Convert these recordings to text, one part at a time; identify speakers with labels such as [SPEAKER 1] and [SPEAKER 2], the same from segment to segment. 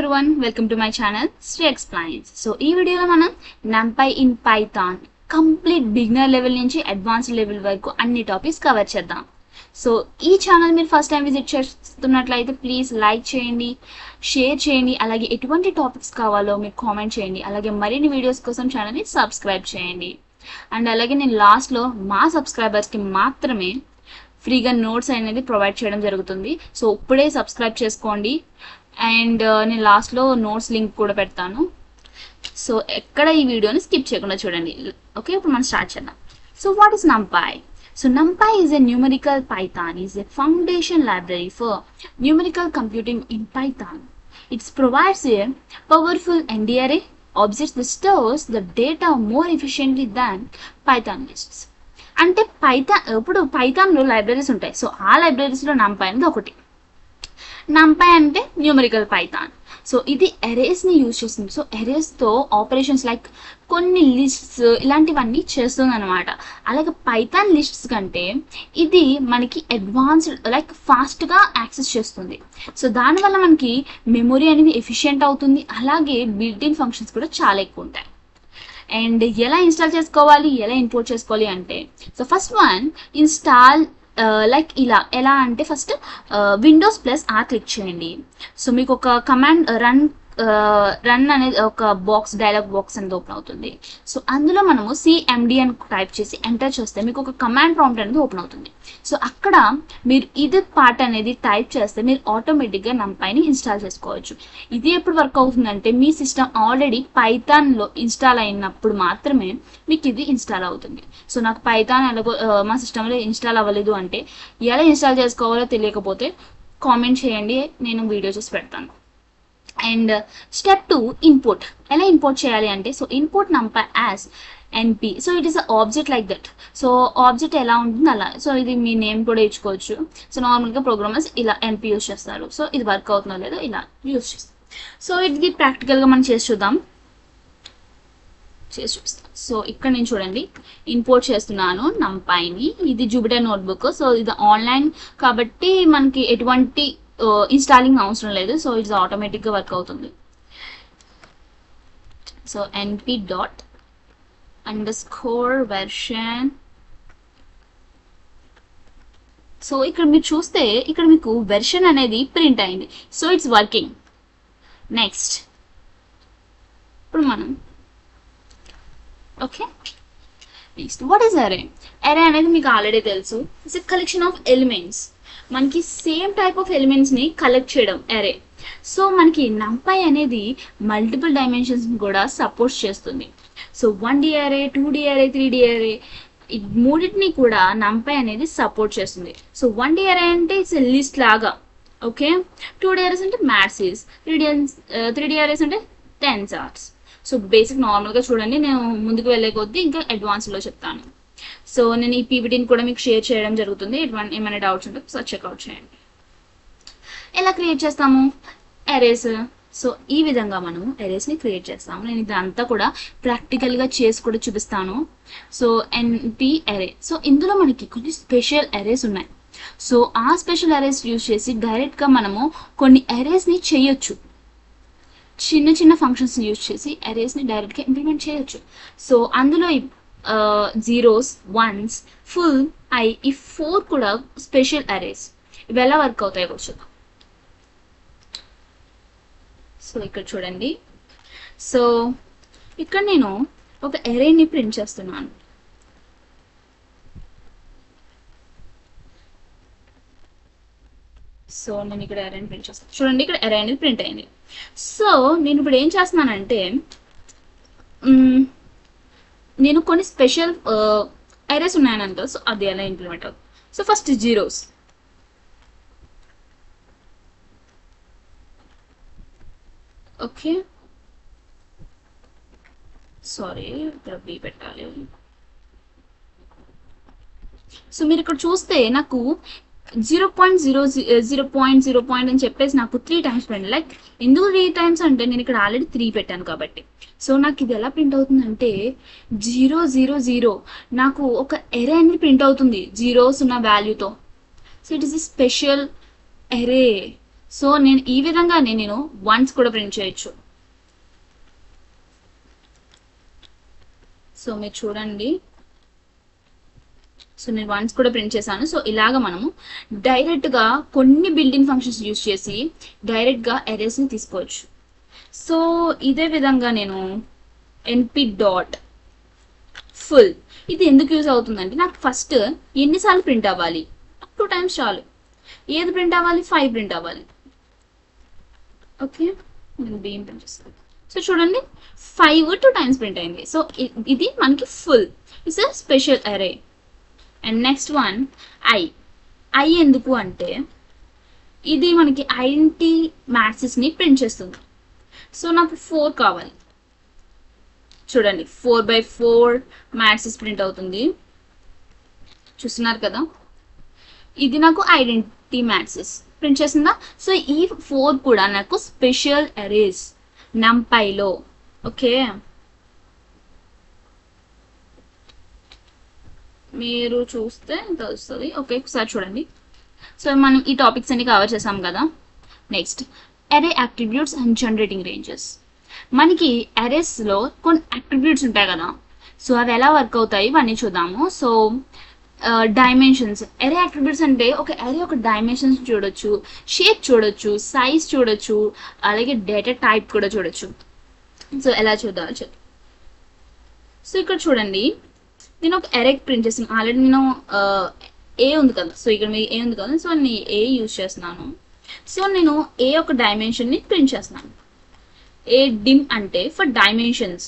[SPEAKER 1] everyone, welcome to my channel Sri Explains. So ee video lo manam NumPy in Python complete beginner level nunchi advanced level varaku anni topics cover cheddam. So ee channel meer first time visit chestunnatlaithe please like cheyandi, share cheyandi, alage etuvanti topics kavalo meer comment cheyandi, alage marini videos kosam channel ni subscribe cheyandi. And alage nenu last lo ma subscribers ki maatrame ఫ్రీగా notes అనేది provide చేయడం జరుగుతుంది. So ఇప్పుడే subscribe చేసుకోండి and నేను లాస్ట్లో notes link కూడా పెడతాను. సో ఎక్కడ ఈ వీడియోని స్కిప్ చేయకుండా చూడండి. ఓకే, ఇప్పుడు మనం స్టార్ట్ చేద్దాం. So what is NumPy? So NumPy is a numerical Python, is a foundation library for numerical computing in Python. It provides a powerful ND array object that stores the data more efficiently than Python lists. అంటే ఇప్పుడు పైథాన్లో libraries ఉంటాయి. So ఆ లైబ్రరీస్లో NumPy అనేది ఒకటి. NumPy అంటే numerical Python. So ఇది ఎరేస్ని use చేస్తుంది. So ఎరేస్తో operations like కొన్ని లిస్ట్స్ ఇలాంటివన్నీ చేస్తుంది అనమాట. అలాగే పైథాన్ లిస్ట్స్ కంటే ఇది మనకి అడ్వాన్స్డ్ లైక్ ఫాస్ట్గా యాక్సెస్ చేస్తుంది. సో దానివల్ల మనకి మెమొరీ అనేది ఎఫిషియెంట్ అవుతుంది. అలాగే బిల్ట్ ఇన్ ఫంక్షన్స్ కూడా చాలా ఎక్కువ ఉంటాయి. అండ్ ఎలా ఇన్స్టాల్ చేసుకోవాలి, ఎలా ఇంపోర్ట్ చేసుకోవాలి అంటే so first one install like ఎలా అంటే ఫస్ట్ విండోస్ +R క్లిక్ చేయండి. సో మీకు ఒక కమాండ్ రన్ అనేది ఒక డైలాగ్ బాక్స్ అనేది ఓపెన్ అవుతుంది. సో అందులో మనము CMD అని టైప్ చేసి ఎంటర్ చేస్తే మీకు ఒక కమాండ్ ప్రాంప్ట్ అనేది ఓపెన్ అవుతుంది. సో అక్కడ మీరు ఇది పార్ట్ అనేది టైప్ చేస్తే మీరు ఆటోమేటిక్గా NumPyని ఇన్స్టాల్ చేసుకోవచ్చు. ఇది ఎప్పుడు వర్క్ అవుతుందంటే మీ సిస్టమ్ ఆల్రెడీ పైథాన్లో ఇన్స్టాల్ అయినప్పుడు మాత్రమే మీకు ఇది ఇన్స్టాల్ అవుతుంది. సో నాకు పైథాన్ ఎలాగో మా సిస్టంలో ఇన్స్టాల్ అవ్వలేదు అంటే ఎలా ఇన్స్టాల్ చేసుకోవాలో తెలియకపోతే కామెంట్ చేయండి, నేను వీడియో చూసి పెడతాను. And step 2 import. ఎలా ఇంపోర్ట్ చేయాలి అంటే so import NumPy as NP. So it is a object like that. So object ఎలా ఉంటుంది అలా. సో ఇది మీ నేమ్ కూడా ఇచ్చుకోవచ్చు. సో నార్మల్గా ప్రోగ్రామర్స్ ఇలా NP యూజ్ చేస్తారు. సో ఇది వర్క్ అవుతుందో లేదో ఇలా యూజ్ చేస్తారు. సో ఇది ప్రాక్టికల్గా మనం చేసి చూపిస్తాం. సో ఇక్కడ నేను చూడండి ఇంపోర్ట్ చేస్తున్నాను NumPyని. ఇది జూపిటర్ నోట్బుక్. సో ఇది ఆన్లైన్ కాబట్టి మనకి ఎటువంటి ఇన్స్టాలింగ్ అవసరం లేదు. సో ఇట్స్ ఆటోమేటిక్గా వర్క్ అవుతుంది. So np._version. సో ఇక్కడ మీరు చూస్తే ఇక్కడ మీకు వెర్షన్ అనేది ప్రింట్ అయింది. So it's working. నెక్స్ట్ ఇప్పుడు మనం ఓకే నెక్స్ట్ వాట్ ఈస్ అరే? అరే అనేది మీకు ఆల్రెడీ తెలుసు. It's a collection of elements. మనకి సేమ్ టైప్ ఆఫ్ ఎలిమెంట్స్ని కలెక్ట్ చేయడం అరే. సో మనకి NumPy అనేది మల్టిపుల్ డైమెన్షన్స్ని కూడా సపోర్ట్ చేస్తుంది. సో 1D అరే, 2D అరే, 3D అరే ఈ మూడింటిని కూడా NumPy అనేది సపోర్ట్ చేస్తుంది. సో 1D అరే అంటే ఇట్స్ లిస్ట్ లాగా. ఓకే, 2D అరేస్ అంటే మ్యాట్రిక్స్, 3D అరేస్ అంటే టెన్సర్స్. సో బేసిక్ నార్మల్గా చూడండి, నేను ముందుకు వెళ్ళే కొద్దీ ఇంకా అడ్వాన్స్లో చెప్తాను. సో నేను ఈ పీపీటీని కూడా మీకు షేర్ చేయడం జరుగుతుంది. ఏమైనా డౌట్స్ ఉంటే సో చెక్అవుట్ చేయండి. ఎలా క్రియేట్ చేస్తాము అరేస్? సో ఈ విధంగా మనము అరేస్ని క్రియేట్ చేస్తాము. నేను ఇదంతా కూడా ప్రాక్టికల్గా చేసి కూడా చూపిస్తాను. సో NP అరే. సో ఇందులో మనకి కొన్ని స్పెషల్ అరేస్ ఉన్నాయి. సో ఆ స్పెషల్ అరేస్ యూజ్ చేసి డైరెక్ట్గా మనము కొన్ని అరేస్ని చేయొచ్చు. చిన్న చిన్న ఫంక్షన్స్ యూజ్ చేసి అరేస్ని డైరెక్ట్గా ఇంప్లిమెంట్ చేయొచ్చు. సో అందులో జీరోస్, వన్స్, ఫుల్, ఈ 4 కూడా స్పెషల్ అరేస్. ఇవి ఎలా వర్క్ అవుతాయో కూడా చూద్దాం. సో ఇక్కడ చూడండి. సో ఇక్కడ నేను ఒక అరేని ప్రింట్ చేస్తున్నాను. సో నేను ఇక్కడ అరేని ప్రింట్ చేస్తాను. చూడండి ఇక్కడ అరే అనేది ప్రింట్ అయింది. సో నేను ఇప్పుడు ఏం చేస్తున్నానంటే నేను కొన్ని స్పెషల్ అరేస్ ఉన్నాయనంత. సో అది ఎలా ఇంప్లిమెంట్ అవుతుంది? So first zeros. Okay sorry ఇక్కడ బి పెట్టాలి. సో మీరు ఇక్కడ చూస్తే నాకు 0.0 అని చెప్పేసి నాకు 3 టైమ్స్ ప్రింట్. లైక్ ఎందుకు 3 టైమ్స్ అంటే నేను ఇక్కడ ఆల్రెడీ 3 పెట్టాను కాబట్టి. సో నాకు ఇది ఎలా ప్రింట్ అవుతుందంటే 000 నాకు ఒక ఎరే అనేది ప్రింట్ అవుతుంది జీరోస్ ఉన్న వాల్యూతో. So it is a special array. So నేను ఈ విధంగానే నేను వన్స్ కూడా ప్రింట్ చేయొచ్చు. సో మీరు చూడండి, సో నేను వన్స్ కూడా ప్రింట్ చేశాను. సో ఇలాగ మనము డైరెక్ట్గా కొన్ని బిల్డింగ్ ఫంక్షన్స్ యూజ్ చేసి డైరెక్ట్గా అరేస్ని తీసుకోవచ్చు. సో ఇదే విధంగా నేను ఎన్పి డాట్ ఫుల్ ఇది ఎందుకు యూజ్ అవుతుందంటే నాకు ఫస్ట్ ఎన్నిసార్లు ప్రింట్ అవ్వాలి, 2 times చాలు. ఏది ప్రింట్ అవ్వాలి, 5 ప్రింట్ అవ్వాలి. ఓకే, నేను బియ్యం ప్రింట్ చేస్తాను. సో చూడండి 5 2 times ప్రింట్ అయింది. సో ఇది మనకి ఫుల్, ఇట్స్ అ స్పెషల్ అరే. అండ్ నెక్స్ట్ వన్ ఐ ఎందుకు అంటే ఇది మనకి ఐడెంటిటీ మ్యాట్రిక్స్ని ప్రింట్ చేస్తుంది. సో నాకు 4 కావాలి. చూడండి 4x4 మ్యాట్రిక్స్ ప్రింట్ అవుతుంది, చూస్తున్నారు కదా. ఇది నాకు ఐడెంటిటీ మ్యాట్రిక్స్ ప్రింట్ చేసిందా. సో ఈ 4 కూడా నాకు స్పెషల్ అరేస్ NumPyలో. ఓకే, మీరు చూస్తే తెలుస్తుంది. ఓకే, ఒకసారి చూడండి. సో మనం ఈ టాపిక్స్ అన్ని కవర్ చేసాం కదా. నెక్స్ట్ అరే అట్రిబ్యూట్స్ అండ్ జనరేటింగ్ రేంజెస్. మనకి అరేస్లో కొన్ని అట్రిబ్యూట్స్ ఉంటాయి కదా, సో అవి ఎలా వర్క్ అవుతాయి ఇవన్నీ చూద్దాము. సో డైమెన్షన్స్, అరే అట్రిబ్యూట్స్ అంటే ఒక అరే ఒక డైమెన్షన్స్ చూడొచ్చు, షేప్ చూడొచ్చు, సైజ్ చూడొచ్చు, అలాగే డేటా టైప్ కూడా చూడొచ్చు. సో ఎలా చూద్దాం. సో ఇక్కడ చూడండి, నేను ఒక అరే ప్రింట్ చేసాను ఆల్రెడీ. నేను ఏ ఉంది కదా, సో ఇక్కడ మీకు ఏ ఉంది కదా, సో నేను ఏ యూజ్ చేస్తున్నాను. సో నేను ఏ ఒక డైమెన్షన్ని ప్రింట్ చేస్తున్నాను. ఏ డిమ్ అంటే ఫర్ డైమెన్షన్స్.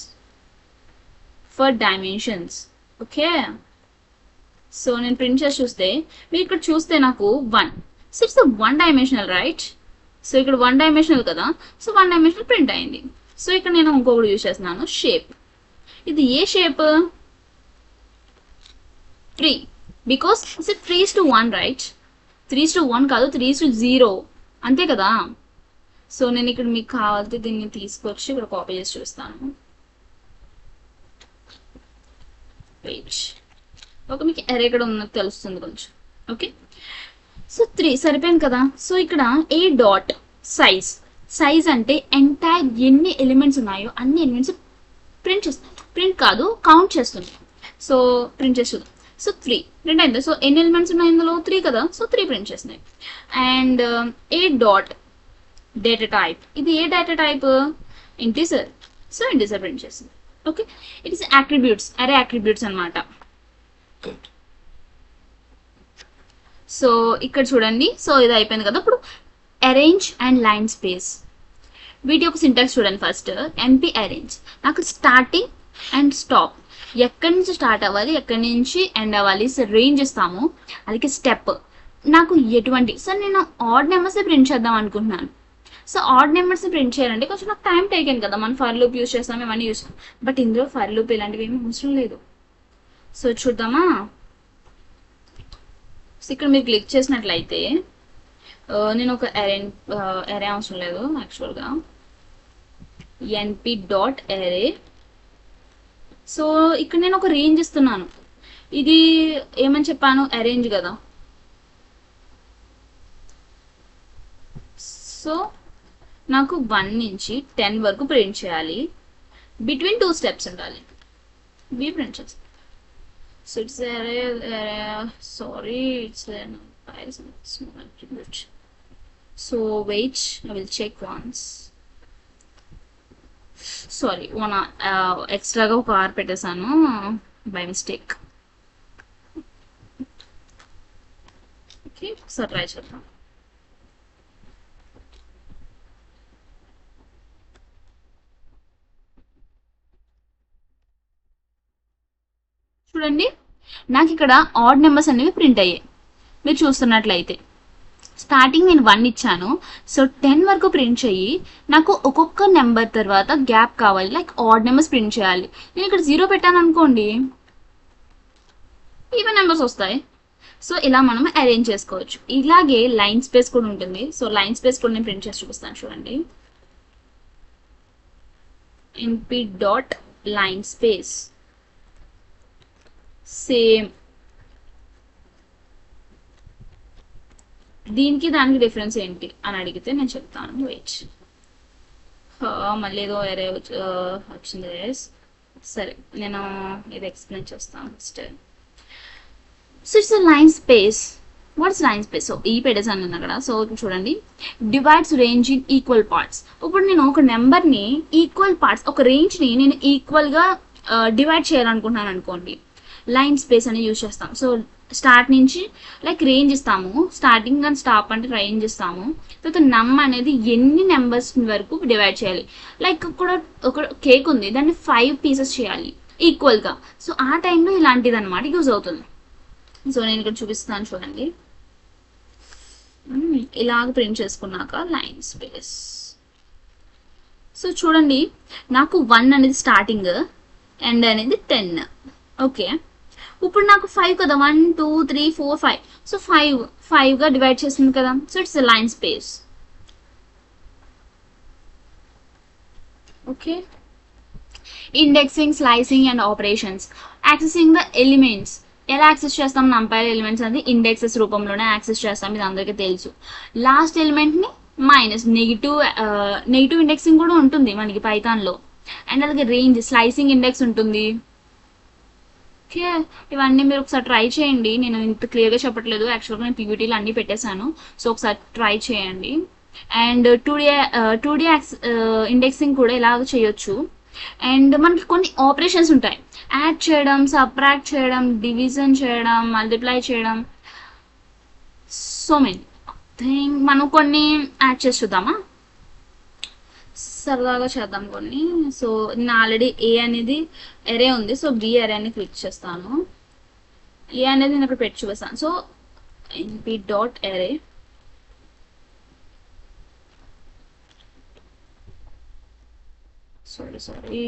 [SPEAKER 1] ఓకే, సో నేను ప్రింట్ చేసి చూస్తే మీరు ఇక్కడ చూస్తే నాకు 1. So it's 1 dimensional right. So ఇక్కడ 1 dimensional కదా, సో 1 dimensional ప్రింట్ అయింది. సో ఇక్కడ నేను ఇంకొకటి యూజ్ చేస్తున్నాను షేప్. ఇది ఏ షేప్, 3, బికాస్ ఇట్స్ 3:1 రైట్. 3:1 కాదు, 3:0 అంతే కదా. సో నేను ఇక్కడ మీకు కావాలంటే దీన్ని తీసుకొచ్చి ఇక్కడ కాపీ చేసి చూస్తాను. పేజ్ ఓకే, మీకు ఎరే ఎక్కడ ఉన్నది తెలుస్తుంది కొంచెం. ఓకే, సో 3 సరిపోయింది కదా. సో ఇక్కడ ఏ డాట్ సైజ్ అంటే ఎంటైర్ ఎన్ని ఎలిమెంట్స్ ఉన్నాయో అన్ని ఎలిమెంట్స్ ప్రింట్ చేస్తుంది. ప్రింట్ కాదు, కౌంట్ చేస్తుంది. సో ప్రింట్ చేస్తుంది. సో 3 ప్రింట్ అయింది. సో ఎన్ని ఎలిమెంట్స్ ఉన్నాయి ఇందులో, 3 కదా. సో 3 ప్రింట్ చేస్తున్నాయి. And A dot data type, ఇది ఏ data type, integer. So integer print చేస్తుంది. Okay, it is attributes, array attributes అనమాట. సో ఇక్కడ చూడండి, సో ఇది అయిపోయింది కదా. ఇప్పుడు అరేంజ్ అండ్ లైన్ స్పేస్, వీటి యొక్క సింటాక్స్ చూడండి. ఫస్ట్ ఎంపీ అరేంజ్, నాకు స్టార్టింగ్ అండ్ స్టాప్, ఎక్కడి నుంచి స్టార్ట్ అవ్వాలి ఎక్కడి నుంచి ఎండ్ అవ్వాలి, సో రేంజ్ ఇస్తాము. అలాగే స్టెప్ నాకు ఎటువంటి, సో నేను ఆడ్ నెంబర్స్ ప్రింట్ చేద్దాం అనుకుంటున్నాను. సో ఆడ్ నెంబర్స్ ప్రింట్ చేయాలంటే కొంచెం నాకు టైం టేకెన్ కదా. మనం ఫర్ లూప్ యూజ్ చేస్తాం, ఇవన్నీ యూజ్ చేస్తాం. బట్ ఇందులో ఫర్ లూప్ ఇలాంటివి ఏమీ అవసరం లేదు. సో చూద్దామా. సో ఇక్కడ మీరు క్లిక్ చేసినట్లయితే నేను ఒక అరే అవసరం లేదు యాక్చువల్గా, ఎన్పి డాట్ అరే. సో ఇక్కడ నేను ఒక రేంజ్ ఇస్తున్నాను. ఇది ఏమని చెప్పాను, అరేంజ్ కదా. సో నాకు 1 నుంచి 10 వరకు ప్రింట్ చేయాలి. బిట్వీన్ 2 స్టెప్స్ ఉండాలి. బి ప్రింట్ చేస్తాను. So it's sorry, it's an small attribute. So wait, I will check once. Sorry, one extra ga oka r petesanu by mistake. Okay, so try cheddam. చూడండి, నాకు ఇక్కడ odd numbers అనేవి print అయ్యాయి. మీరు చూస్తున్నట్లయితే starting నేను 1 ఇచ్చాను. సో 10 వరకు ప్రింట్ చెయ్యి. నాకు ఒక్కొక్క నెంబర్ తర్వాత గ్యాప్ కావాలి, లైక్ ఆడ్ నెంబర్స్ ప్రింట్ చేయాలి. నేను ఇక్కడ 0 పెట్టాను అనుకోండి, ఈవెన్ నెంబర్స్ వస్తాయి. సో ఇలా మనం అరేంజ్ చేసుకోవచ్చు. ఇలాగే లైన్ స్పేస్ కూడా ఉంటుంది. సో లైన్ స్పేస్ కూడా నేను ప్రింట్ చేసి చూపిస్తాను చూడండి. np dot line space same దీనికి దానికి డిఫరెన్స్ ఏంటి అని అడిగితే నేను చెప్తాను. వెయిట్, మళ్ళీ ఏదో వేరే వచ్చింది. సరే, నేను ఇది ఎక్స్ప్లెయిన్ చేస్తాను first. So it's line space. What's line space? So ఈ పెట్టేసాను నేను అక్కడ. సో చూడండి, divides range in equal parts. ఇప్పుడు నేను ఒక నెంబర్ని ఈక్వల్ పార్ట్స్, ఒక రేంజ్ని నేను ఈక్వల్గా డివైడ్ చేయాలనుకుంటున్నాను అనుకోండి, లైన్ స్పేస్ అని యూజ్ చేస్తాం. సో స్టార్ట్ నుంచి లైక్ రేంజ్ ఇస్తాము, స్టార్టింగ్ అండ్ స్టాప్ అంటే రేంజ్ ఇస్తాము. తర్వాత నమ్ అనేది ఎన్ని నెంబర్స్ వరకు డివైడ్ చేయాలి. లైక్ ఒక కేక్ ఉంది, దాన్ని 5 పీసెస్ చేయాలి ఈక్వల్గా. సో ఆ టైంలో ఇలాంటిది అనమాట యూజ్ అవుతుంది. సో నేను ఇక్కడ చూపిస్తాను చూడండి. ఇలాగ ప్రింట్ చేసుకున్నాక లైన్ స్పేస్. సో చూడండి, నాకు 1 అనేది స్టార్టింగ్, ఎండ్ అనేది 10. ఓకే, ఇప్పుడు నాకు 5 కదా, 1 2 3 4 5. సో 5గా డివైడ్ చేస్తుంది కదా. So it's line space. Okay, indexing, slicing and operations. Accessing the elements. ఎలా యాక్సెస్ చేస్తాం? నంపైర్ ఎలిమెంట్స్ అనేది ఇండెక్సెస్ రూపంలోనే యాక్సెస్ చేస్తాం, ఇది అందరికీ తెలుసు. లాస్ట్ ఎలిమెంట్ని మైనస్, నెగిటివ్ ఇండెక్సింగ్ కూడా ఉంటుంది మనకి పైథాన్లో. అండ్ అలాగే రేంజ్, స్లైసింగ్ ఇండెక్స్ ఉంటుంది. ఓకే, ఇవన్నీ మీరు ఒకసారి ట్రై చేయండి. నేను ఇంత క్లియర్గా చెప్పట్లేదు, యాక్చువల్గా నేను పీపీటీలో అన్నీ పెట్టేశాను. సో ఒకసారి ట్రై చేయండి. అండ్ 2D ఇండెక్సింగ్ కూడా ఇలాగ చేయొచ్చు. అండ్ మనకి కొన్ని ఆపరేషన్స్ ఉంటాయి, యాడ్ చేయడం, సబ్ట్రాక్ట్ చేయడం, డివిజన్ చేయడం, మల్టిప్లై చేయడం, సో మెనీ థింగ్. మనం కొన్ని యాడ్ చేసి చూద్దామా? సరదాగా చేద్దాం కొన్ని. సో నేను ఆల్రెడీ ఏ అనేది ఎరే ఉంది, సో బి ఎరే అని క్లిక్ చేస్తాను. ఏ అనేది నేను ఇక్కడ పెట్టి చూపిస్తాను. So np dot array, sorry.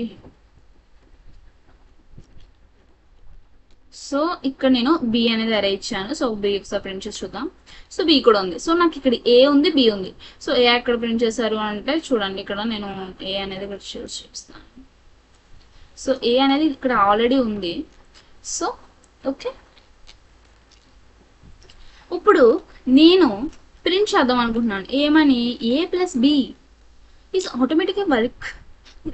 [SPEAKER 1] So ఇక్కడ నేను బి అనేది అరే ఇచ్చాను. సో బి ఒకసారి ప్రింట్ చేసి చూద్దాం. సో బి కూడా ఉంది. సో నాకు ఇక్కడ ఏ ఉంది, బి ఉంది. సో ఏ ఎక్కడ ప్రింట్ చేశారు అంటే చూడండి, ఇక్కడ నేను ఏ అనేది ఇక్కడ చూపిస్తాను. సో ఏ అనేది ఇక్కడ ఆల్రెడీ ఉంది. సో ఓకే, ఇప్పుడు నేను ప్రింట్ చేద్దాం అనుకుంటున్నాను ఏమని, ఏ ప్లస్ బి ఈజ్ ఆటోమేటిక్గా వర్క్,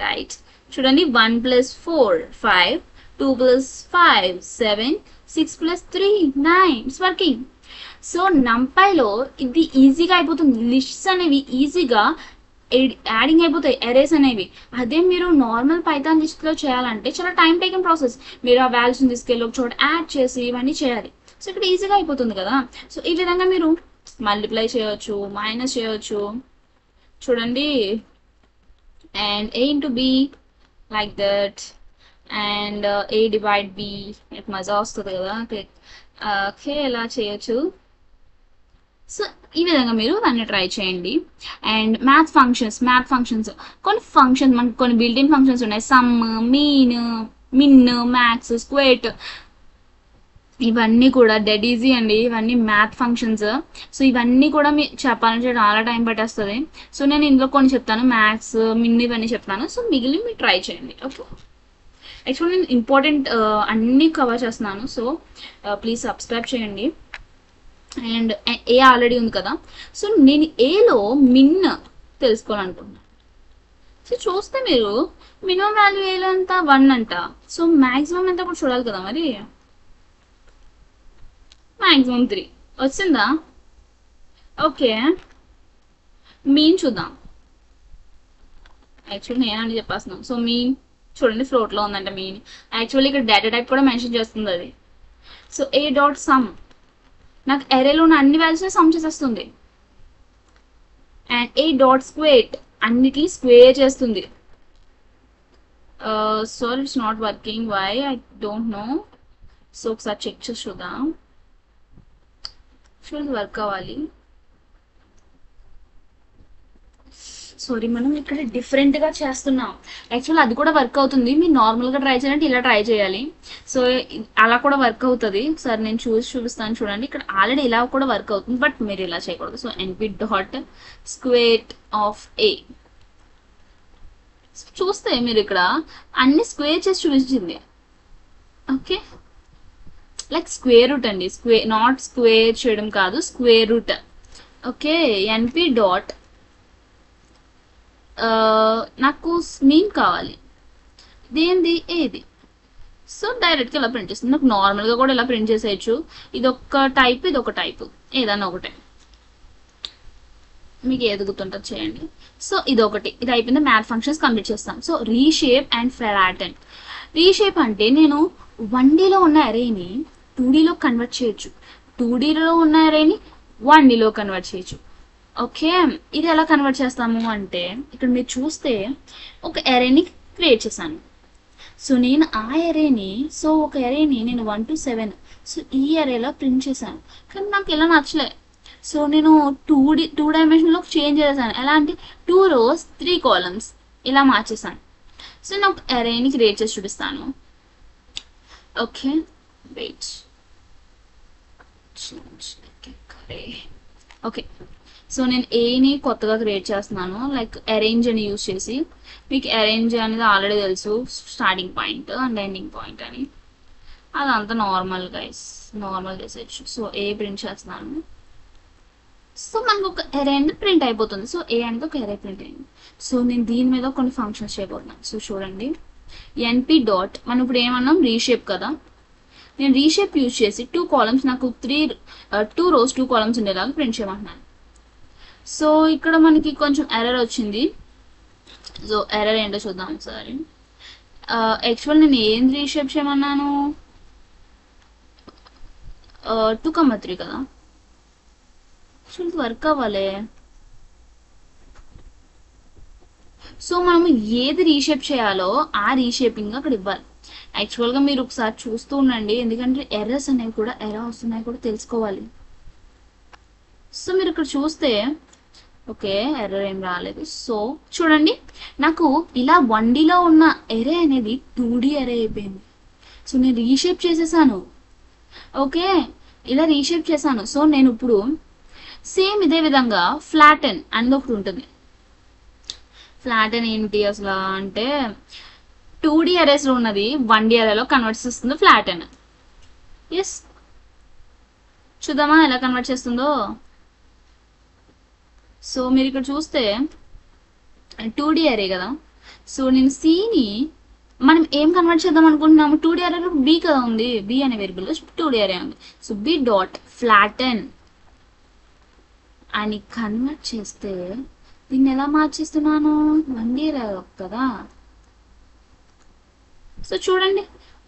[SPEAKER 1] రైట్? చూడండి, 1 + 4 5, 2 + 5 7, 6 + 3 9. It's working. సో నంపైలో ఇది ఈజీగా అయిపోతుంది. లిస్ట్స్ అనేవి ఈజీగా యాడింగ్ అయిపోతాయి, ఎరేస్ అనేవి. అదే మీరు నార్మల్ పైథాన్ లిస్ట్లో చేయాలంటే చాలా టైం టేకింగ్ ప్రాసెస్. మీరు ఆ వాల్యూస్ని తీసుకెళ్ళి ఒక చోట యాడ్ చేసి ఇవన్నీ చేయాలి. సో ఇక్కడ ఈజీగా అయిపోతుంది కదా. సో ఈ విధంగా మీరు మల్టిప్లై చేయవచ్చు, మైనస్ చేయవచ్చు. చూడండి, and a into b like that, and a divide b. it మజా వస్తుంది కదా. ఓకే, ఎలా చేయొచ్చు. సో ఈ విధంగా మీరు అన్ని ట్రై చేయండి. అండ్ మ్యాథ్ ఫంక్షన్స్ కొన్ని ఫంక్షన్స్ మనకు కొన్ని బిల్ట్-ఇన్ ఫంక్షన్స్ ఉన్నాయి. సమ్, మీన్, మిన్, మ్యాక్స్, స్క్వేట్, ఇవన్నీ కూడా డెడ్ ఈజీ అండి. ఇవన్నీ మ్యాథ్ ఫంక్షన్స్. సో ఇవన్నీ కూడా మీ చెప్పాలంటే చాలా టైం పట్టేస్తుంది. సో నేను ఇందులో కొన్ని చెప్తాను, మ్యాథ్స్, మిన్, ఇవన్నీ చెప్తాను. సో మిగిలిన మీరు ట్రై చేయండి. ఓకే, యాక్చువల్లీ నేను ఇంపార్టెంట్ అన్నీ కవర్ చేస్తున్నాను. సో ప్లీజ్ సబ్స్క్రైబ్ చేయండి. అండ్ ఏ ఆల్రెడీ ఉంది కదా. సో నేను ఏలో మిన్ తెలుసుకోవాలనుకుంటున్నాను. సో చూస్తే మీరు మినిమం వాల్యూ ఏలో ఎంత 1 అంట. సో మ్యాక్సిమం ఎంత కూడా చూడాలి కదా. మరి మ్యాక్సిమం 3 వచ్చిందా? ఓకే, మీన్ చూద్దాం. యాక్చువల్లీ నేనండి చెప్పేస్తున్నాం. సో మీన్ చూడండి, ఫ్లోట్లో ఉందంట మీన్. యాక్చువల్లీ ఇక్కడ డేటా టైప్ కూడా మెన్షన్ చేస్తుంది అది. సో ఏ డాట్ సమ్, నాకు ఎరేలో ఉన్న అన్ని వాల్యూస్ని సమ్ చేసేస్తుంది. అండ్ ఏ డాట్ స్క్వేర్, అన్నిటిని స్క్వేర్ చేస్తుంది. So it's not working, why I don't know. So ఒకసారి చెక్ చేసి చూద్దాం. చూడండి, వర్క్ అవ్వాలి. సారీ, మనం ఇక్కడ డిఫరెంట్గా చేస్తున్నాం. యాక్చువల్ అది కూడా వర్క్ అవుతుంది. మీరు నార్మల్గా ట్రై చేయాలంటే ఇలా ట్రై చేయాలి. సో అలా కూడా వర్క్ అవుతుంది. ఒకసారి నేను చూపిస్తాను చూడండి. ఇక్కడ ఆల్రెడీ ఇలా కూడా వర్క్ అవుతుంది, బట్ మీరు ఇలా చేయకూడదు. So np dot square of a చూస్తే మీరు ఇక్కడ అన్ని స్క్వేర్ చేసి చూపించింది. ఓకే, లైక్ స్క్వేర్ రూట్ అండి. నాట్ స్క్వేర్ చేయడం కాదు, square root. Okay, NP dot నాకు మీన్ కావాలి, దేంది ఏది. సో డైరెక్ట్గా ఇలా ప్రింట్ చేస్తుంది. నాకు నార్మల్గా కూడా ఇలా ప్రింట్ చేసేయచ్చు. ఇది ఒక టైప్, ఇది ఒక టైప్, ఏదన్నా ఒకటే మీకు ఏది గుర్తుంటుంది చేయండి. సో ఇది ఒకటి, ఇది అయిపోయింది. మ్యాథ్ ఫంక్షన్స్ కంప్లీట్ చేస్తాం. So reshape and flatten. Reshape అంటే నేను 1Dలో ఉన్న అరేని 2Dలో కన్వర్ట్ చేయొచ్చు, 2Dలో ఉన్న అరేని 1Dలో కన్వర్ట్ చేయొచ్చు. ఓకే, ఇది ఎలా కన్వర్ట్ చేస్తాము అంటే ఇక్కడ మీరు చూస్తే ఒక అరేని క్రియేట్ చేశాను. సో నేను ఆ అరేని, సో ఒక అరేని నేను 1 to 7 సో ఈ అరేలో ప్రింట్ చేశాను. కానీ నాకు ఇలా నచ్చలే. సో నేను 2 డైమెన్షన్లో చేంజ్ చేశాను. ఎలా అంటే 2 rows 3 columns ఇలా మార్చేసాను. సో నేను ఒక అరేని క్రియేట్ చేసి చూపిస్తాను. Okay wait, okay. సో నేను ఏని కొత్తగా క్రియేట్ చేస్తున్నాను, లైక్ అరేంజ్ అని యూజ్ చేసి. మీకు అరేంజ్ అనేది ఆల్రెడీ తెలుసు, starting point and ending point అని. అదంతా నార్మల్ గైస్, నార్మల్ చేసేయచ్చు. సో ఏ ప్రింట్ చేస్తున్నాను. సో మనకు ఒక అరే అనేది ప్రింట్ అయిపోతుంది. సో ఏ అనేది ఒక అరే ప్రింట్ అయింది. సో నేను దీని మీద కొన్ని ఫంక్షన్స్ చేయబోతున్నాను. సో చూడండి, ఎన్పి డాట్, మనం ఇప్పుడు ఏమన్నాం రీషేప్ కదా, నేను రీషేప్ యూజ్ చేసి 2 columns నాకు 2 rows 2 columns ఉండేలాగా ప్రింట్ చేయమంటున్నాను. సో ఇక్కడ మనకి కొంచెం ఎర్రర్ వచ్చింది. సో ఎర్రర్ ఏంటో చూద్దాం ఒకసారి. యాక్చువల్ నేను ఏం రీషేప్ చేయమన్నాను, 2,3 కదా. సో ఇది వర్క్ అవ్వాలి. సో మనం ఏది రీషేప్ చేయాలో ఆ రీషేపింగ్ అక్కడ ఇవ్వాలి. యాక్చువల్గా మీరు ఒకసారి చూస్తూ ఉండండి, ఎందుకంటే ఎర్రర్స్ అనేవి కూడా ఎలా వస్తున్నాయి కూడా తెలుసుకోవాలి. సో మీరు ఇక్కడ చూస్తే ఓకే ఎర్రర్ ఏం రాలేదు. సో చూడండి, నాకు ఇలా 1Dలో ఉన్న ఎరే అనేది 2D ఎరే అయిపోయింది. సో నేను రీషేప్ చేసేసాను. ఓకే, ఇలా రీషేప్ చేశాను. సో నేను ఇప్పుడు సేమ్ ఇదే విధంగా ఫ్లాటెన్ అనేది ఒకటి ఉంటుంది. ఫ్లాటెన్ ఏంటి అసలు అంటే 2D అరేస్లో ఉన్నది 1D అరేలో కన్వర్ట్ చేస్తుంది ఫ్లాటెన్. ఎస్, చూద్దామా ఎలా కన్వర్ట్ చేస్తుందో. సో మీరు ఇక్కడ చూస్తే 2D అరే కదా. సో నేను సిని మనం ఏం కన్వర్ట్ చేద్దాం అనుకుంటున్నాము, 2D అరేలో బి కదా ఉంది, బి అనే వేరియబుల్ 2D అరే ఉంది. సో బి డాట్ ఫ్లాటెన్ అని కన్వర్ట్ చేస్తే దీన్ని ఎలా మార్చేస్తున్నాను, 1D అరే కదా. సో చూడండి,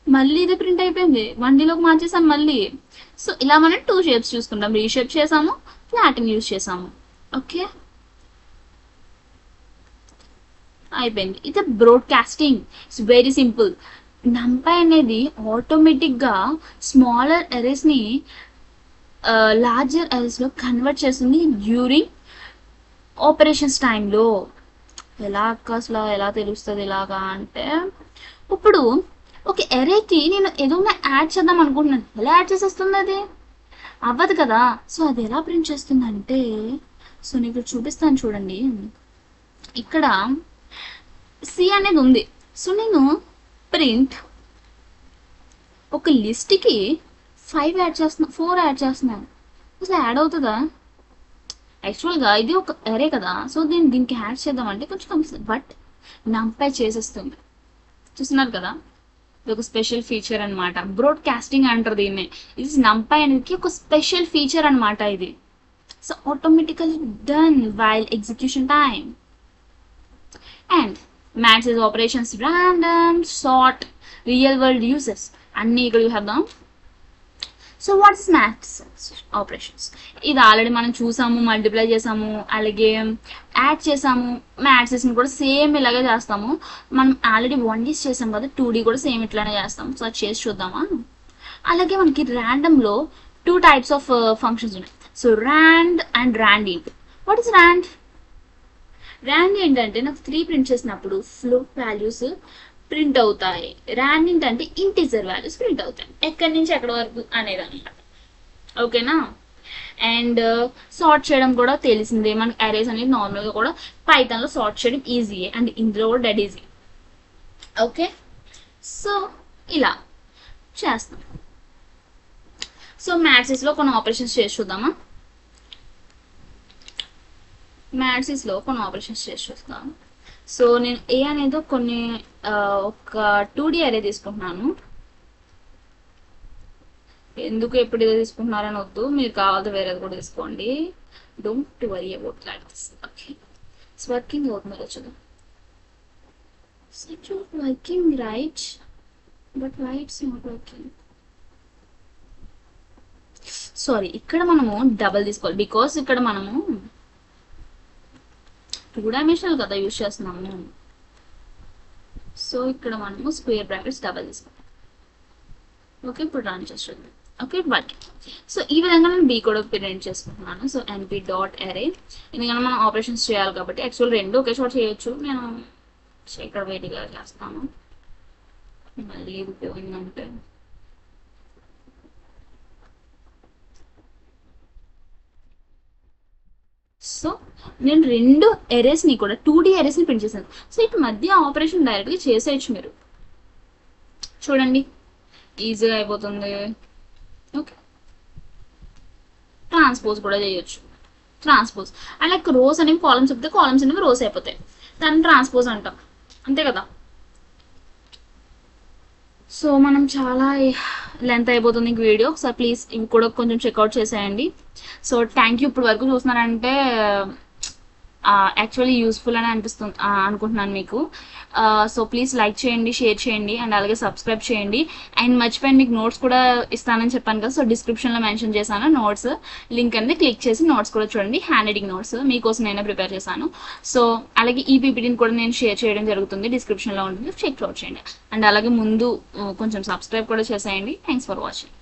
[SPEAKER 1] మళ్ళీ ఇది ప్రింట్ అయిపోయింది, 1Dలోకి మార్చేసాను మళ్ళీ. సో ఇలా మనం 2 షేప్స్ చూసుకుంటాం, రీషేప్ చేసాము, ఫ్లాటెన్ యూజ్ చేసాము. ఓకే అయిపోయింది. ఇది బ్రాడ్కాస్టింగ్, ఇట్స్ వెరీ సింపుల్. నంపై అనేది ఆటోమేటిక్గా స్మాలర్ అరేస్ని లార్జర్ అరేస్లో కన్వర్ట్ చేస్తుంది డ్యూరింగ్ ఆపరేషన్స్ టైంలో. ఎలా అసలు ఎలా తెలుస్తుంది ఇలాగా అంటే, ఇప్పుడు ఒక ఎరేకి నేను ఏదైనా యాడ్ చేద్దాం అనుకుంటున్నాను, ఎలా యాడ్ చేసేస్తుంది అది అవ్వదు కదా. సో అది ఎలా ప్రింట్ చేస్తుందంటే, సో నీకు చూపిస్తాను చూడండి. ఇక్కడ సి అనేది ఉంది. సో నేను ప్రింట్ ఒక లిస్ట్కి 5 యాడ్ చేస్తున్నా, 4 యాడ్ చేస్తున్నాను. అసలు యాడ్ అవుతుందా? యాక్చువల్గా ఇది ఒక అరే కదా. సో దీనికి యాడ్ చేద్దామంటే కొంచెం కనిపిస్తుంది, బట్ నంపై చేసేస్తుంది. చూస్తున్నారు కదా, ఇది ఒక స్పెషల్ ఫీచర్ అనమాట. బ్రాడ్కాస్టింగ్ అంటారు దీన్ని. ఇది నంపై అనేది ఒక స్పెషల్ ఫీచర్ అనమాట ఇది. So automatically done while execution time. And maths is operations, random, sort, real world uses అన్నీ ఇక్కడ చూద్దాం. So what is maths operations? ఇది ఆల్రెడీ మనం చూసాము, మల్టిప్లై చేసాము, అలాగే యాడ్ చేసాము. మ్యాథ్సెస్ని కూడా సేమ్ ఇలాగే చేస్తాము. మనం ఆల్రెడీ 1D చేసాం కదా, 2D కూడా సేమ్ ఇట్లానే చేస్తాం. సో అది చేసి చూద్దామా. అలాగే మనకి ర్యాండమ్లో 2 types ఆఫ్ ఫంక్షన్స్ ఉన్నాయి. So rand and randint. What is rand? Rand ఏంటంటే నాకు 3 ప్రింట్ చేసినప్పుడు ఫ్లోట్ వాల్యూస్ ప్రింట్ అవుతాయి. ర్యాండింగ్ అంటే ఇంటిజర్ వాల్యూస్ ప్రింట్ అవుతాయి, ఎక్కడి నుంచి ఎక్కడి వరకు అనేది అనమాట. ఓకేనా. అండ్ సార్ట్ చేయడం కూడా తెలిసిందే మనకి. అరేస్ అనేది నార్మల్గా కూడా పైథాన్లో సార్ట్ చేయడం ఈజీయే, అండ్ ఇందులో కూడా డెడ్ ఈజీ. ఓకే, సో ఇలా చేస్తాం. సో మ్యాథ్సెస్లో కొన్ని ఆపరేషన్స్ చేసి చూద్దామా. మ్యాట్సిస్లో కొన్ని ఆపరేషన్స్ చేసి చూస్తాను. సో నేను ఏ అనేది కొన్ని ఒక 2D అరే తీసుకుంటున్నాను. ఎందుకు ఎప్పుడు ఇదే తీసుకుంటున్నారని వద్దు, మీరు కావాలంటే వేరేది కూడా తీసుకోండి. Don't worry about that. Okay, it's working అవుతుంది చూద్దాం. It's working right, but why it's not working? Sorry, ఇక్కడ మనము డబల్ తీసుకోవాలి బికాస్ ఇక్కడ మనము 2 డైమెన్షనల్ కదా యూజ్ చేస్తున్నాము. సో ఇక్కడ మనము స్క్వేర్ బ్రాకెట్స్ డబల్ తీసుకోవాలి. ఓకే, ఇప్పుడు రన్ చేస్తుంది. ఓకే, బట్ సో ఈ విధంగా నేను బీ కూడా ప్రింట్ చేసుకుంటున్నాను. సో ఎన్పి డాట్ అరే, ఎందుకంటే మనం ఆపరేషన్స్ చేయాలి కాబట్టి. యాక్చువల్ రెండు ఒకే చోట చేయొచ్చు, నేను ఇక్కడ వేడిగా చేస్తాను. మళ్ళీ ఇది పోయిందంటే సో నేను రెండు ఎరేస్ని కూడా 2D ఎరేస్ని ప్రింట్ చేశాను. సో ఇటు మధ్య ఆపరేషన్ డైరెక్ట్గా చేసేయచ్చు మీరు. చూడండి, ఈజీగా అయిపోతుంది. ఓకే, ట్రాన్స్పోజ్ కూడా చేయొచ్చు. ట్రాన్స్పోజ్ అండ్ లైక్ రోస్ అనేవి కాలమ్స్ చెప్తే కాలమ్స్ అనేవి రోస్ అయిపోతాయి, దాన్ని ట్రాన్స్పోజ్ అంటాం, అంతే కదా. సో మనం చాలా లెంత్ అయిపోతుంది ఇంక వీడియో. సో ప్లీజ్ ఇవి కూడా కొంచెం చెక్అవుట్ చేసేయండి. So thank you. ఇప్పుడు వరకు చూస్తున్నారంటే యాక్చువల్లీ యూస్ఫుల్ అని అనిపిస్తుంది అనుకుంటున్నాను మీకు. సో ప్లీజ్ లైక్ చేయండి, షేర్ చేయండి అండ్ అలాగే సబ్స్క్రైబ్ చేయండి. అండ్ మర్చిపోయాను, మీకు నోట్స్ కూడా ఇస్తానని చెప్పాను కదా. సో డిస్క్రిప్షన్లో మెన్షన్ చేశాను నోట్స్ లింక్ అనేది, క్లిక్ చేసి నోట్స్ కూడా చూడండి. హ్యాండ్ రైటింగ్ నోట్స్ మీకోసం నేనే ప్రిపేర్ చేశాను. సో అలాగే ఈ పీపీటీని కూడా నేను షేర్ చేయడం జరుగుతుంది, డిస్క్రిప్షన్లో ఉంటుంది, చెక్ అవుట్ చేయండి. అండ్ అలాగే ముందు కొంచెం సబ్స్క్రైబ్ కూడా చేసేయండి. Thanks for watching.